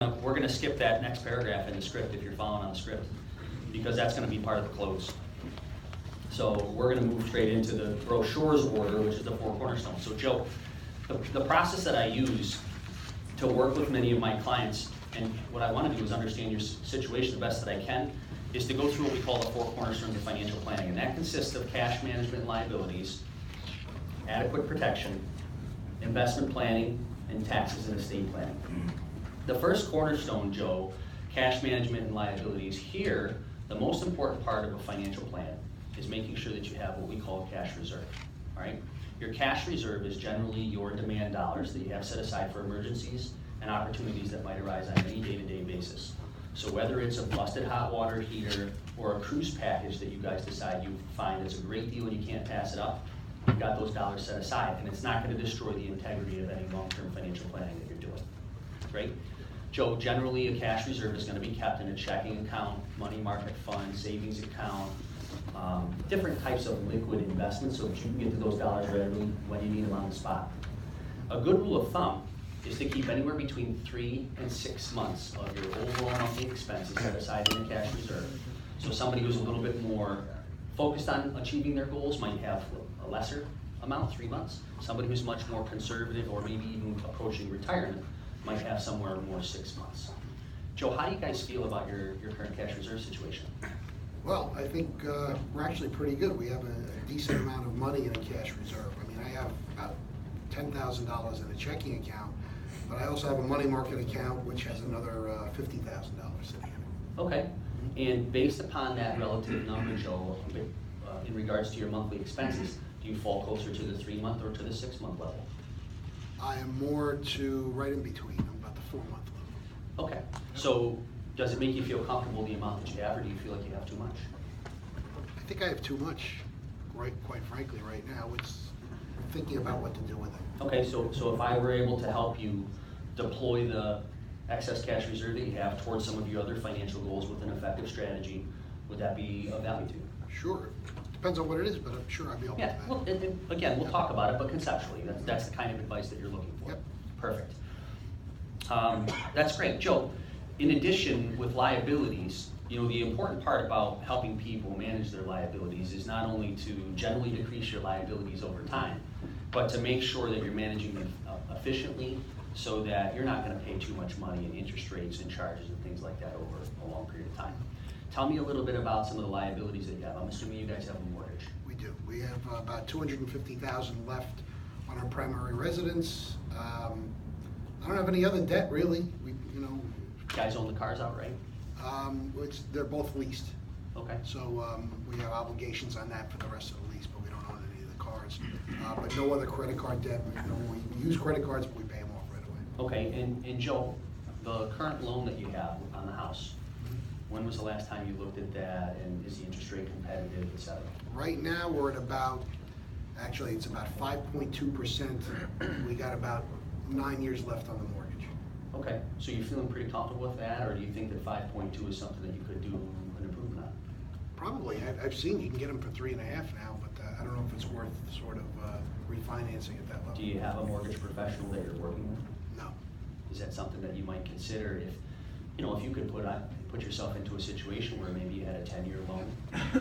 We're going to skip that next paragraph in the script if you're following on the script, because that's going to be part of the close. So we're going to move straight into the brochure's order, which is the 4 cornerstones. So Joe, the process that I use to work with many of my clients, and what I want to do is understand your situation the best that I can, is to go through what we call the 4 cornerstones of financial planning. And that consists of cash management and liabilities, adequate protection, investment planning, and taxes and estate planning. The first cornerstone, Joe, cash management and liabilities. Here, the most important part of a financial plan is making sure that you have what we call a cash reserve, all right? Your cash reserve is generally your demand dollars that you have set aside for emergencies and opportunities that might arise on any day-to-day basis. So whether it's a busted hot water heater or a cruise package that you guys decide you find is a great deal and you can't pass it up, you've got those dollars set aside, and it's not going to destroy the integrity of any long-term financial planning that you're doing, right? Joe, generally a cash reserve is going to be kept in a checking account, money market fund, savings account, different types of liquid investments so that you can get to those dollars readily when you need them on the spot. A good rule of thumb is to keep anywhere between 3 and 6 months of your overall monthly expenses set aside in a cash reserve. So somebody who's a little bit more focused on achieving their goals might have a lesser amount, 3 months. Somebody who's much more conservative or maybe even approaching retirement might have somewhere more 6 months. Joe, how do you guys feel about your current cash reserve situation? Well, I think we're actually pretty good. We have a decent amount of money in a cash reserve. I mean, I have about $10,000 in a checking account, but I also have a money market account which has another $50,000 sitting in it. Okay, and based upon that relative number, Joe, in regards to your monthly expenses, do you fall closer to the 3-month or to the 6-month level? I am more to right in between. I'm about the 4-month level. Okay, so does it make you feel comfortable the amount that you have, or do you feel like you have too much? I think I have too much, quite frankly, right now. I'm thinking about what to do with it. Okay, so if I were able to help you deploy the excess cash reserve that you have towards some of your other financial goals with an effective strategy, would that be of value to you? Sure. Depends on what it is, but I'm sure I'll be able Yeah, to. well, again, we'll talk about it, but conceptually, that's the kind of advice that you're looking for. Yep. Perfect. That's great. Joe, in addition with liabilities, you know, the important part about helping people manage their liabilities is not only to generally decrease your liabilities over time, but to make sure that you're managing them efficiently so that you're not going to pay too much money in interest rates and charges and things like that over a long period of time. Tell me a little bit about some of the liabilities that you have. I'm assuming you guys have a mortgage. We do. We have about $250,000 left on our primary residence. I don't have any other debt really. You guys own the cars outright? They're both leased. Okay. So we have obligations on that for the rest of the lease, but we don't own any of the cars. But no other credit card debt. We use credit cards, but we pay them off right away. Okay, and Joe, the current loan that you have on the house, when was the last time you looked at that, and is the interest rate competitive, et cetera? Right now, we're at about, actually, it's about 5.2%. We got about 9 years left on the mortgage. Okay, so you're feeling pretty comfortable with that, or do you think that 5.2 is something that you could do an improvement on? Probably. I've seen you can get them for 3.5 now, but I don't know if it's worth sort of refinancing at that level. Do you have a mortgage professional that you're working with? No. Is that something that you might consider if you could put yourself into a situation where maybe you had a 10-year loan,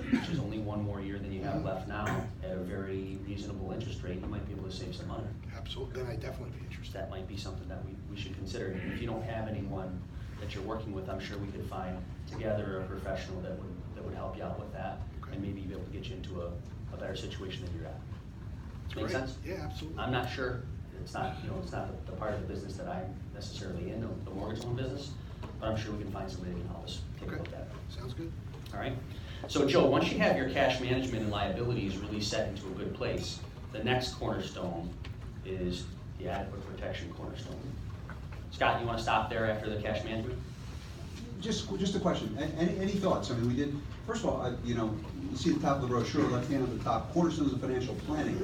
which is only 1 more year than you have left now, at a very reasonable interest rate, you might be able to save some money. Absolutely. Then I'd definitely be interested. That might be something that we should consider. And if you don't have anyone that you're working with, I'm sure we could find together a professional that would help you out with that, and maybe be able to get you into a better situation than you're at. Make sense? Yeah, absolutely. I'm not sure. It's not the part of the business that I'm necessarily in, the mortgage loan business, but I'm sure we can find somebody that can help us take a look at that. Sounds good. All right. So Joe, once you have your cash management and liabilities really set into a good place, the next cornerstone is the adequate protection cornerstone. Scott, you want to stop there after the cash management? Just a question. Any thoughts? I mean, we did. First of all, you see the top of the brochure, left hand on the top, cornerstones of financial planning.